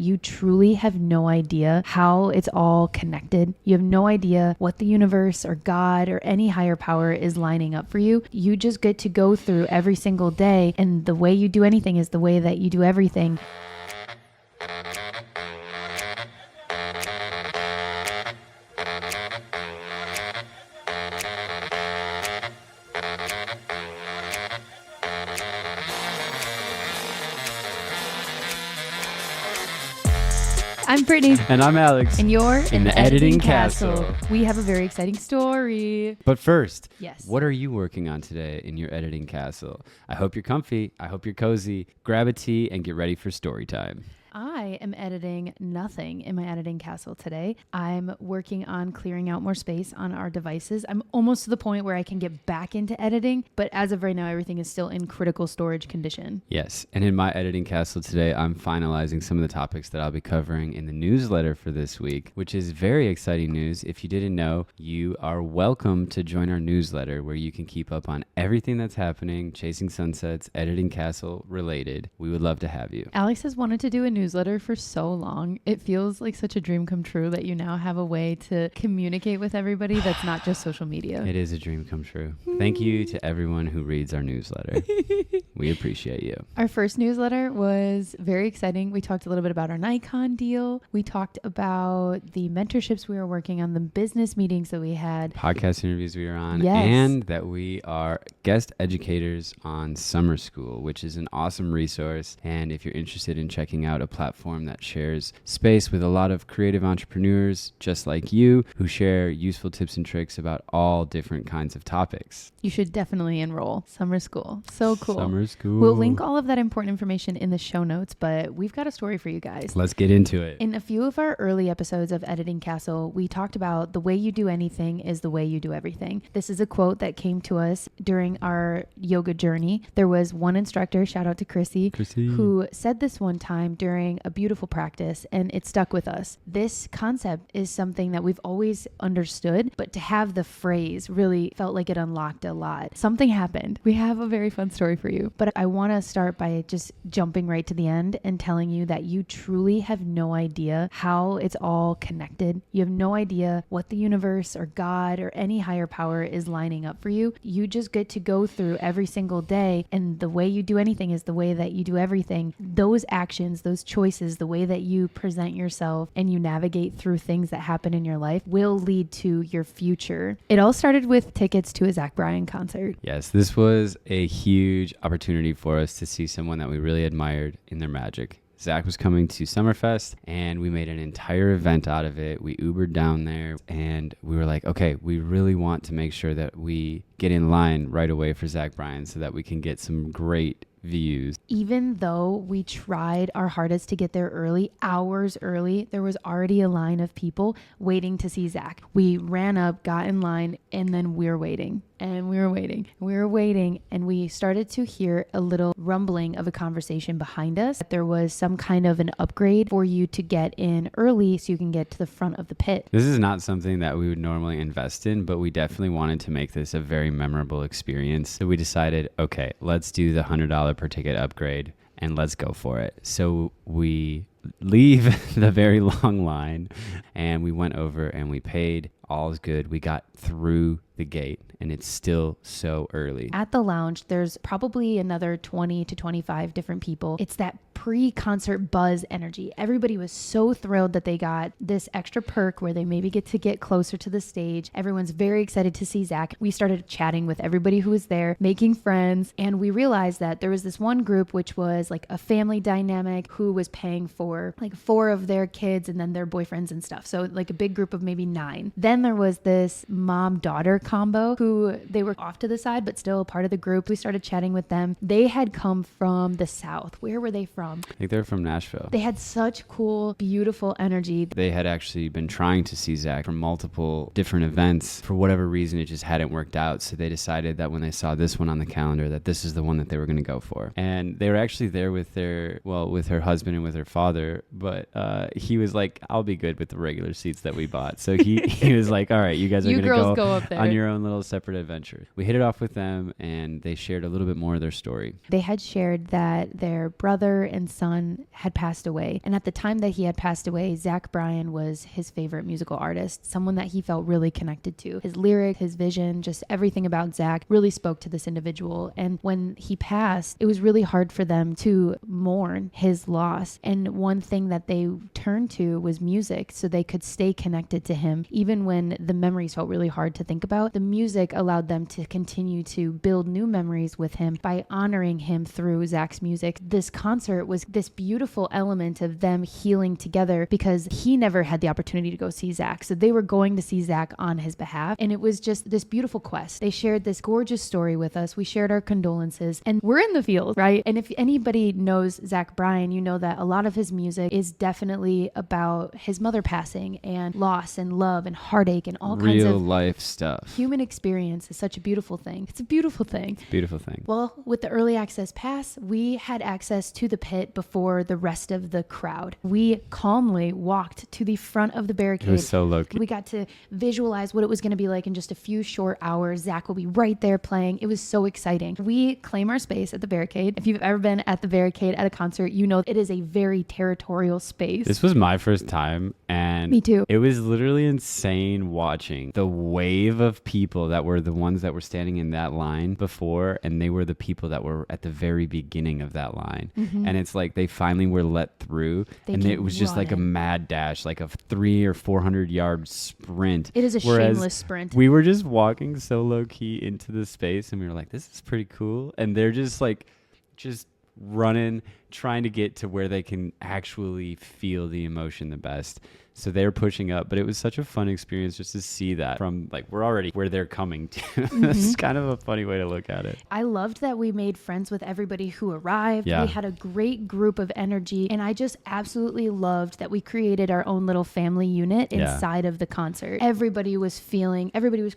You truly have no idea how it's all connected. You have no idea what the universe or God or any higher power is lining up for you. You just get to go through every single day, and the way you do anything is the way that you do everything. I'm Brittany. And I'm Alex. And you're in the editing castle. We have a very exciting story. But first, yes, what are you working on today in your editing castle? I hope you're comfy. I hope you're cozy. Grab a tea and get ready for story time. I am editing nothing in my editing castle today. I'm working on clearing out more space on our devices. I'm almost to the point where I can get back into editing, but as of right now, everything is still in critical storage condition. Yes, and in my editing castle today, I'm finalizing some of the topics that I'll be covering in the newsletter for this week, which is very exciting news. If you didn't know, you are welcome to join our newsletter where you can keep up on everything that's happening, Chasing Sunsets, Editing Castle related. We would love to have you. Alex has wanted to do a newsletter for so long. It feels like such a dream come true that you now have a way to communicate with everybody that's not just social media. It is a dream come true. Thank you to everyone who reads our newsletter. We appreciate you. Our first newsletter was very exciting. We talked a little bit about our Nikon deal. We talked about the mentorships we were working on, the business meetings that we had, podcast interviews we were on, yes, and that we are guest educators on Summer School, which is an awesome resource. And if you're interested in checking out a platform that shares space with a lot of creative entrepreneurs just like you who share useful tips and tricks about all different kinds of topics, you should definitely enroll. Summer School. So cool. Summer School. We'll link all of that important information in the show notes, but we've got a story for you guys. Let's get into it. In a few of our early episodes of Editing Castle, we talked about the way you do anything is the way you do everything. This is a quote that came to us during our yoga journey. There was one instructor, shout out to Chrissy, who said this one time during a beautiful practice, and it stuck with us. This concept is something that we've always understood, but to have the phrase really felt like it unlocked a lot. Something happened. We have a very fun story for you, but I want to start by just jumping right to the end and telling you that you truly have no idea how it's all connected. You have no idea what the universe or God or any higher power is lining up for you. You just get to go through every single day, and the way you do anything is the way that you do everything. Those actions, those choices, the way that you present yourself and you navigate through things that happen in your life will lead to your future. It all started with tickets to a Zach Bryan concert. Yes, this was a huge opportunity for us to see someone that we really admired in their magic. Zach was coming to Summerfest, and we made an entire event out of it. We Ubered down there, and we were like, okay, we really want to make sure that we get in line right away for Zach Bryan so that we can get some great views. Even though we tried our hardest to get there early, hours early, there was already a line of people waiting to see Zach. We ran up, got in line, and then we were waiting. And we were waiting. We were waiting, and we started to hear a little rumbling of a conversation behind us. There was some kind of an upgrade for you to get in early so you can get to the front of the pit. This is not something that we would normally invest in, but we definitely wanted to make this a very memorable experience. So we decided, okay, let's do the $100 per ticket upgrade and let's go for it. So we leave the very long line and we went over and we paid. All is good. We got through the gate and it's still so early. At the lounge, there's probably another 20 to 25 different people. It's that pre-concert buzz energy. Everybody was so thrilled that they got this extra perk where they maybe get to get closer to the stage. Everyone's very excited to see Zach. We started chatting with everybody who was there, making friends, and we realized that there was this one group which was like a family dynamic who was paying for like 4 of their kids and then their boyfriends and stuff. So like a big group of maybe 9. Then there was this mom-daughter combo who they were off to the side but still a part of the group. We started chatting with them. They had come from the South. Where were they from? I think they're from Nashville. They had such cool, beautiful energy. They had actually been trying to see Zach from multiple different events. For whatever reason, it just hadn't worked out. So they decided that when they saw this one on the calendar, that this is the one that they were going to go for. And they were actually there with with her husband and with her father. But he was like, I'll be good with the regular seats that we bought. So he was like, all right, you guys are going to go up there on your own little separate adventure. We hit it off with them and they shared a little bit more of their story. They had shared that their brother and and son had passed away. And at the time that he had passed away, Zach Bryan was his favorite musical artist, someone that he felt really connected to. His lyric, his vision, just everything about Zach really spoke to this individual. And when he passed, it was really hard for them to mourn his loss. And one thing that they turned to was music, so they could stay connected to him. Even when the memories felt really hard to think about, the music allowed them to continue to build new memories with him by honoring him through Zach's music. This concert was this beautiful element of them healing together because he never had the opportunity to go see Zach. So they were going to see Zach on his behalf. And it was just this beautiful quest. They shared this gorgeous story with us. We shared our condolences and we're in the field, right? And if anybody knows Zach Bryan, you know that a lot of his music is definitely about his mother passing and loss and love and heartache and all kinds of real life stuff. Human experience is such a beautiful thing. It's a beautiful thing. It's a beautiful thing. Well, with the early access pass, we had access to the pit before the rest of the crowd. We calmly walked to the front of the barricade. It was so low-key. We got to visualize what it was going to be like in just a few short hours. Zach will be right there playing. It was so exciting. We claim our space at the barricade. If you've ever been at the barricade at a concert, you know it is a very territorial space. This was my first time, and me too. It was literally insane watching the wave of people that were the ones that were standing in that line before, and they were the people that were at the very beginning of that line. Mm-hmm. And it's like they finally were let through, and it was just like a mad dash, like a 300 or 400 yard sprint. It is a shameless sprint. We were just walking so low key into the space, and we were like, this is pretty cool. And they're just running, trying to get to where they can actually feel the emotion the best. So they're pushing up, but it was such a fun experience just to see that from like, we're already where they're coming to. Mm-hmm. That's kind of a funny way to look at it. I loved that we made friends with everybody who arrived. Yeah. We had a great group of energy, and I just absolutely loved that we created our own little family unit inside of the concert. Everybody was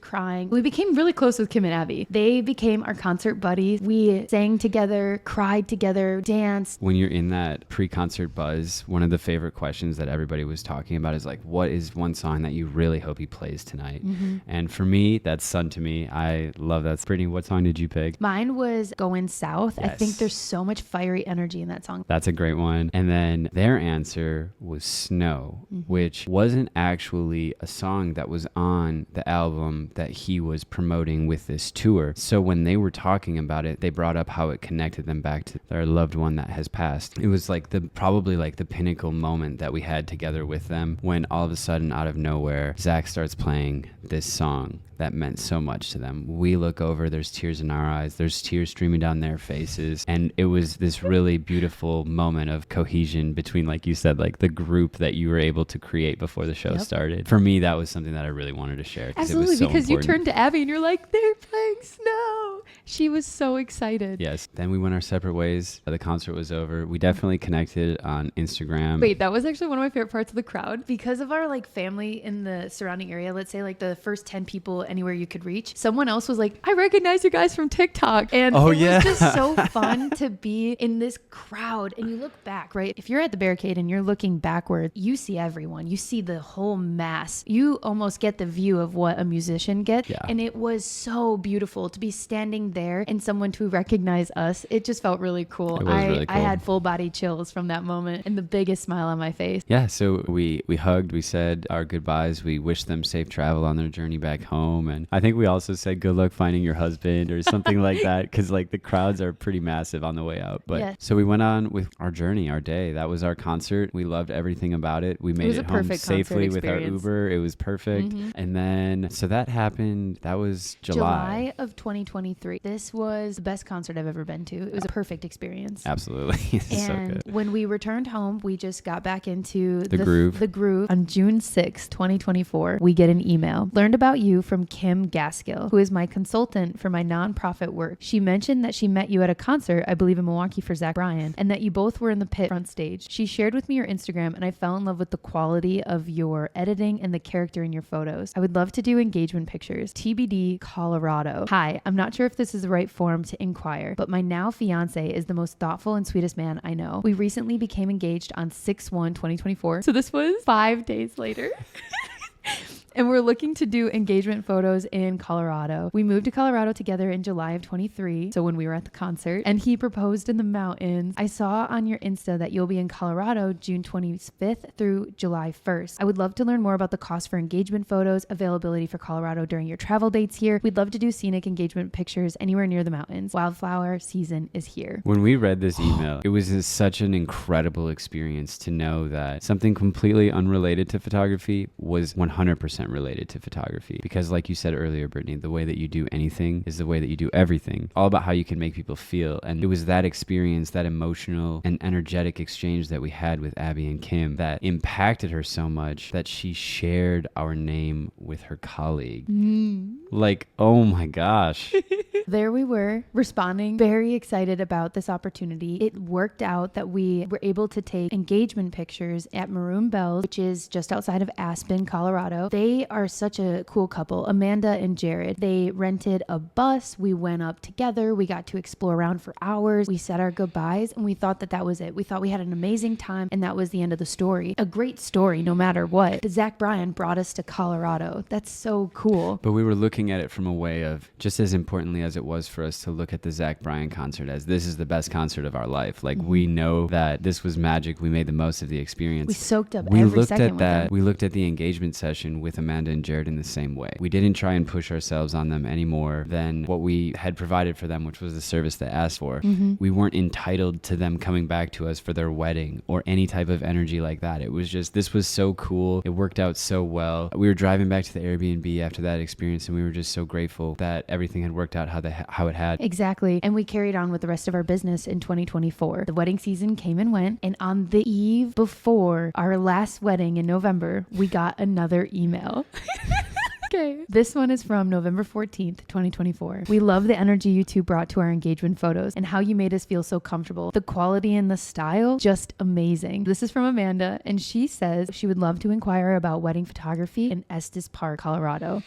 crying. We became really close with Kim and Abby. They became our concert buddies. We sang together, cried together, danced. When you're in that pre-concert buzz, one of the favorite questions that everybody was talking about is like, what is one song that you really hope he plays tonight? Mm-hmm. And for me, that's Sun to Me. I love that. Brittany, what song did you pick? Mine was Going South. Yes. I think there's so much fiery energy in that song. That's a great one. And then their answer was Snow, mm-hmm. which wasn't actually a song that was on the album that he was promoting with this tour. So when they were talking about it, they brought up how it connected them back to their loved one that has passed. It was like probably the pinnacle moment that we had together with them, when all of a sudden, out of nowhere, Zach starts playing this song that meant so much to them. We look over, there's tears in our eyes, there's tears streaming down their faces, and it was this really beautiful moment of cohesion between, like you said, like the group that you were able to create before the show started. For me, that was something that I really wanted to share. Absolutely, it was so because important. You turned to Abby and you're like, they're playing Snow. She was so excited. Yes. Then we went our separate ways. The concert was over. We definitely connected on Instagram. Wait, that was actually one of my favorite parts of the crowd. Because of our family in the surrounding area, let's say the first 10 people anywhere you could reach, someone else was like, I recognize you guys from TikTok. And it was just so fun to be in this crowd. And you look back, right? If you're at the barricade and you're looking backward, you see everyone. You see the whole mass. You almost get the view of what a musician gets. Yeah. And it was so beautiful to be standing there and someone to recognize us. It just felt really cool. It was really cool. I had full body chills from that moment and the biggest smile on my face. Yeah. So we hugged, we said our goodbyes. We wished them safe travel on their journey back home. And I think we also said good luck finding your husband or something like that, because the crowds are pretty massive on the way out. But so we went on with our journey, our day. That was our concert. We loved everything about it. We made it home safely with our Uber. It was perfect. Mm-hmm. And then so that happened. That was July of 2023. This was the best concert I've ever been to. It was a perfect experience. Absolutely. It's so good. When we returned home, we just got back into the groove. On June 6, 2024, we get an email. Learned about you from Kim Gaskill, who is my consultant for my nonprofit work. She mentioned that she met you at a concert, I believe in Milwaukee, for Zach Bryan, and that you both were in the pit front stage. She shared with me your Instagram, and I fell in love with the quality of your editing and the character in your photos. I would love to do engagement pictures. TBD, Colorado. Hi, I'm not sure if this is the right forum to inquire, but my now fiance is the most thoughtful and sweetest man I know. We recently became engaged on 6/1/2024, so this was 5 days later. And we're looking to do engagement photos in Colorado. We moved to Colorado together in July of 23. So when we were at the concert, and he proposed in the mountains. I saw on your Insta that you'll be in Colorado June 25th through July 1st. I would love to learn more about the cost for engagement photos, availability for Colorado during your travel dates here. We'd love to do scenic engagement pictures anywhere near the mountains. Wildflower season is here. When we read this email, it was such an incredible experience to know that something completely unrelated to photography was 100% related to photography. Because like you said earlier, Brittany, the way that you do anything is the way that you do everything. All about how you can make people feel. And it was that experience, that emotional and energetic exchange that we had with Abby and Kim that impacted her so much that she shared our name with her colleague. Like, oh my gosh. There we were, responding, very excited about this opportunity. It worked out that we were able to take engagement pictures at Maroon Bells, which is just outside of Aspen, Colorado. They are such a cool couple, Amanda and Jared. They rented a bus. We went up together. We got to explore around for hours. We said our goodbyes, and we thought that that was it. We thought we had an amazing time, and that was the end of the story. A great story, no matter what. But Zach Bryan brought us to Colorado. That's so cool. But we were looking at it from a way of, just as importantly as it was for us to look at the Zach Bryan concert as this is the best concert of our life. Like, we know that this was magic. We made the most of the experience. We soaked up every second with them. We looked at the engagement session with Amanda and Jared in the same way. We didn't try and push ourselves on them any more than what we had provided for them, which was the service they asked for. We weren't entitled to them coming back to us for their wedding or any type of energy like that. It was just, this was so cool. It worked out so well. We were driving back to the Airbnb after that experience, and we were just so grateful that everything had worked out how it had. Exactly. And we carried on with the rest of our business in 2024. The wedding season came and went, and on the eve before our last wedding in November, we got another email. Okay. This one is from November 14th, 2024. We love the energy you two brought to our engagement photos and how you made us feel so comfortable. The quality and the style, just amazing. This is from Amanda, and she says she would love to inquire about wedding photography in Estes Park, Colorado.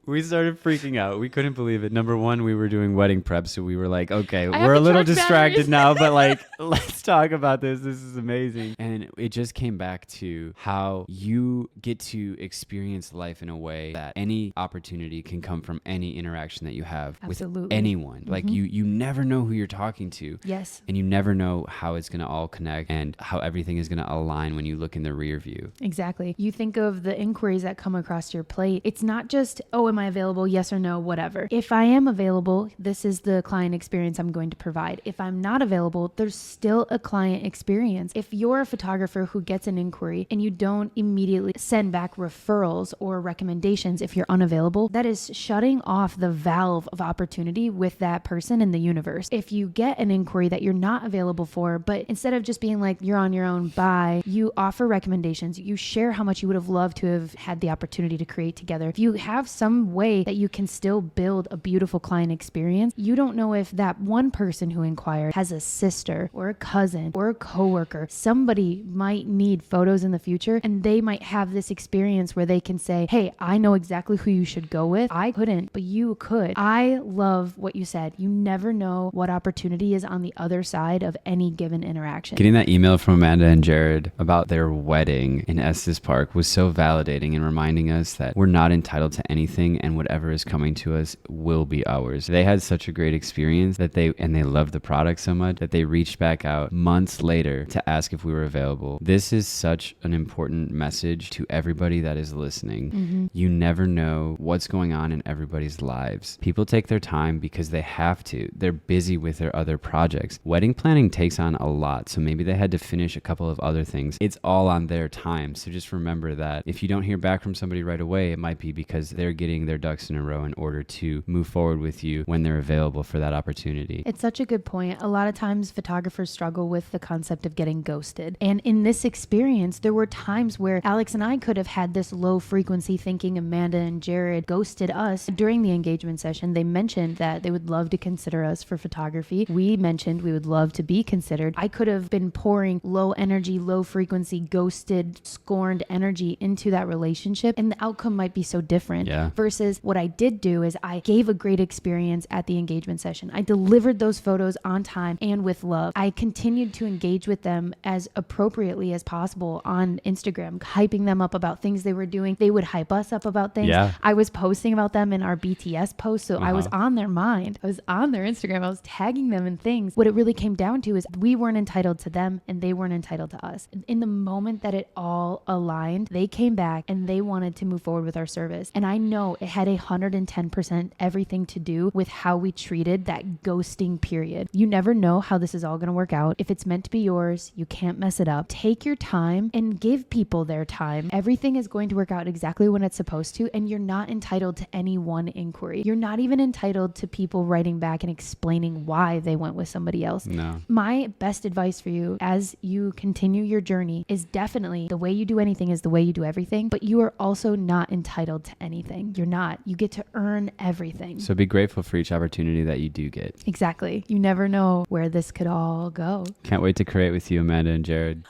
We started freaking out. We couldn't believe it. Number one, we were doing wedding prep, so we were like, okay, we're a little distracted now, but like, let's talk about this. This is amazing. And it just came back to how you get to experience life in a way that any opportunity can come from any interaction that you have with anyone. Like, you never know who you're talking to. Yes. And you never know how it's going to all connect and how everything is going to align when you look in the rear view. Exactly. You think of the inquiries that come across your plate. It's not just, oh, am I available? Yes or no, whatever. If I am available, this is the client experience I'm going to provide. If I'm not available, there's still a client experience. If you're a photographer who gets an inquiry and you don't immediately send back referrals or recommendations if you're unavailable, that is shutting off the valve of opportunity with that person in the universe. If you get an inquiry that you're not available for, but instead of just being like, you're on your own, bye, you offer recommendations, you share how much you would have loved to have had the opportunity to create together. If you have some way that you can still build a beautiful client experience, you don't know if that one person who inquired has a sister or a cousin or a coworker. Somebody might need photos in the future, and they might have this experience where they can say, hey, I know exactly who you should go with. I couldn't, but you could. I love what you said. You never know what opportunity is on the other side of any given interaction. Getting that email from Amanda and Jared about their wedding in Estes Park was so validating and reminding us that we're not entitled to anything, and whatever is coming to us will be ours. They had such a great experience that they loved the product so much that they reached back out months later to ask if we were available. This is such an important message to everybody that is listening. You never know what's going on in everybody's lives. People take their time because they have to. They're busy with their other projects. Wedding planning takes on a lot, so maybe they had to finish a couple of other things. It's all on their time. So just remember that if you don't hear back from somebody right away, it might be because they're getting their ducks in a row in order to move forward with you when they're available for that opportunity. It's such a good point. A lot of times photographers struggle with the concept of getting ghosted. And in this experience, there were times where Alex and I could have had this low frequency thinking Amanda and Jared ghosted us during the engagement session. They mentioned that they would love to consider us for photography. We mentioned we would love to be considered. I could have been pouring low energy, low frequency, ghosted, scorned energy into that relationship, and the outcome might be so different. Yeah. Versus versus what I did do is I gave a great experience at the engagement session. I delivered those photos on time and with love. I continued to engage with them as appropriately as possible on Instagram, hyping them up about things they were doing. They would hype us up about things. Yeah. I was posting about them in our BTS posts, so I was on their mind. I was on their Instagram. I was tagging them in things. What it really came down to is we weren't entitled to them and they weren't entitled to us. In the moment that it all aligned, they came back and they wanted to move forward with our service. And I know it had 110% everything to do with how we treated that ghosting period. You never know how this is all going to work out. If it's meant to be yours, you can't mess it up. Take your time and give people their time. Everything is going to work out exactly when it's supposed to, and you're not entitled to any one inquiry. You're not even entitled to people writing back and explaining why they went with somebody else. No. My best advice for you as you continue your journey is definitely the way you do anything is the way you do everything, but you are also not entitled to anything. You're not. You get to earn everything. So be grateful for each opportunity that you do get. Exactly. You never know where this could all go. Can't wait to create with you, Amanda and Jared.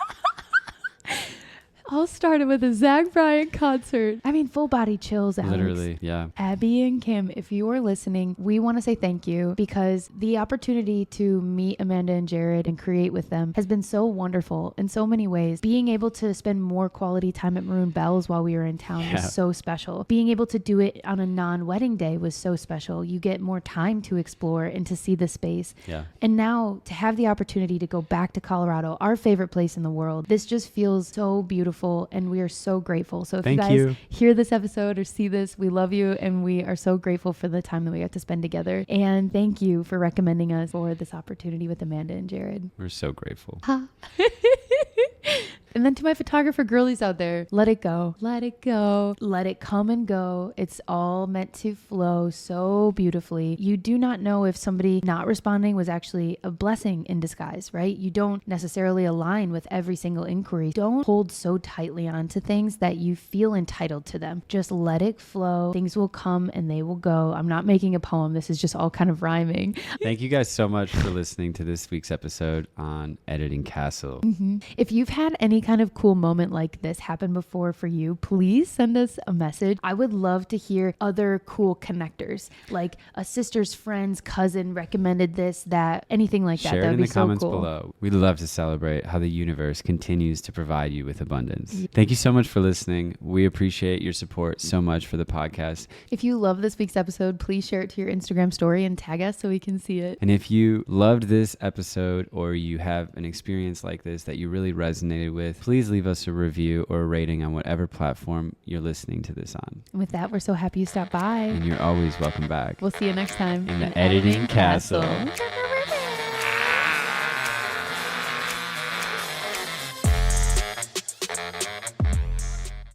All started with a Zach Bryan concert. I mean, full body chills, Alex. Literally, yeah. Abby and Kim, if you are listening, we want to say thank you because the opportunity to meet Amanda and Jared and create with them has been so wonderful in so many ways. Being able to spend more quality time at Maroon Bells while we were in town was so special. Being able to do it on a non-wedding day was so special. You get more time to explore and to see the space. Yeah. And now to have the opportunity to go back to Colorado, our favorite place in the world, this just feels so beautiful. And we are so grateful. So if you guys hear this episode or see this, we love you. And we are so grateful for the time that we got to spend together. And thank you for recommending us for this opportunity with Amanda and Jared. We're so grateful. And then to my photographer girlies out there, let it go. Let it go. Let it come and go. It's all meant to flow so beautifully. You do not know if somebody not responding was actually a blessing in disguise, right? You don't necessarily align with every single inquiry. Don't hold so tightly onto things that you feel entitled to them. Just let it flow. Things will come and they will go. I'm not making a poem. This is just all kind of rhyming. Thank you guys so much for listening to this week's episode on Editing Castle. If you've had any kind of cool moment like this happen before for you, please send us a message. I would love to hear other cool connectors, like a sister's friend's cousin recommended this, that, anything like that. Share That it would in be the so comments cool. below. We'd love to celebrate how the universe continues to provide you with abundance. Thank you so much for listening. We appreciate your support so much for the podcast. If you love this week's episode, please share it to your Instagram story and tag us so we can see it. And if you loved this episode or you have an experience like this that you really resonated with, please leave us a review or a rating on whatever platform you're listening to this on. And with that, we're so happy you stopped by. And you're always welcome back. We'll see you next time in the Editing Castle.